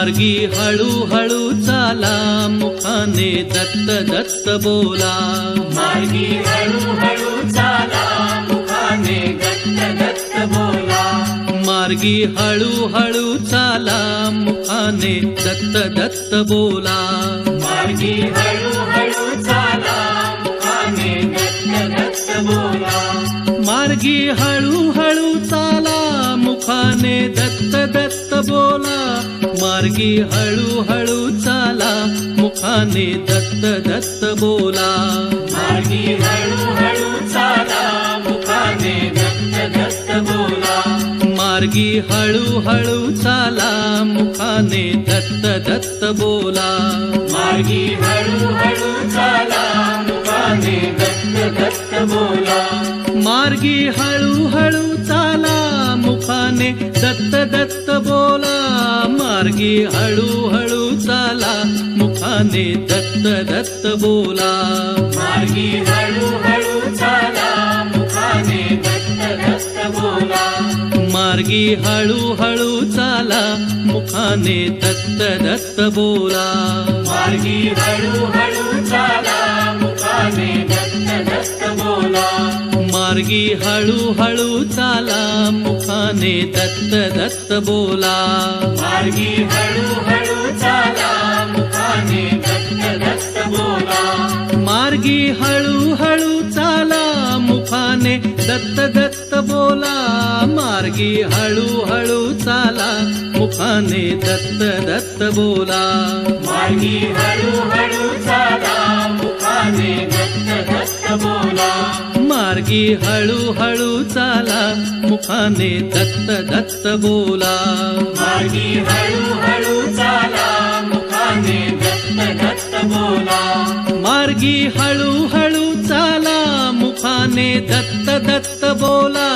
मार्गी हळूहळू चाला मुखाने दत्त दत्त बोला मार्गी हळूहळू चाला मुखाने दत्त दत्त बोला मार्गी हळूहळू चाला मुखाने दत्त दत्त बोला मार्गी हळूहळू चाला मुखाने दत्त दत्त बोला मार्गी हळूहळू चाला मुखाने दत्त दत्त बोला मार्गी हळूहळू चाला मुखाने दत्त दत्त बोला मार्गी हळूहळू चाला मुखाने दत्त दत्त बोला मार्गी हळूहळू चाला मुखाने दत्त दत्त बोला मार्गी हळूहळू चाला मुखाने दत्त दत्त बोला मार्गी हळूहळू चाला मुखाने दत्त दत्त बोला मार्गी हळूहळू चाला मुखाने दत्त दत्त बोला मार्गी हळूहळू चाला मुखाने दत्त दत्त बोला मार्गी हळूहळू चाला मुखाने दत्त दत्त बोला मार्गी हळूहळू चाला मुखाने दत्त दत्त बोला मार्गी हळूहळू चाला मुखाने दत्त दत्त बोला मार्गी हळूहळू चाला मुखाने दत्त दत्त बोला मार्गी हळूहळू चाला मुखाने दत्त दत्त बोला मार्गी हळूहळू चाला मुखाने दत्त दत्त बोला मार्गी हळूहळू चाला मुखाने दत्त दत्त बोला मार्गी हळूहळू चाला मुखाने दत्त दत्त बोला मार्गी हळूहळू चाला मुखाने दत्त दत्त बोला मार्गी हळूहळू चाला मुखाने दत्त दत्त बोला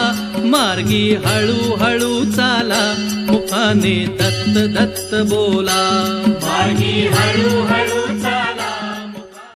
मार्गी हळूहळू चाला मुखाने दत्त दत्त बोला मार्गी हळूहळू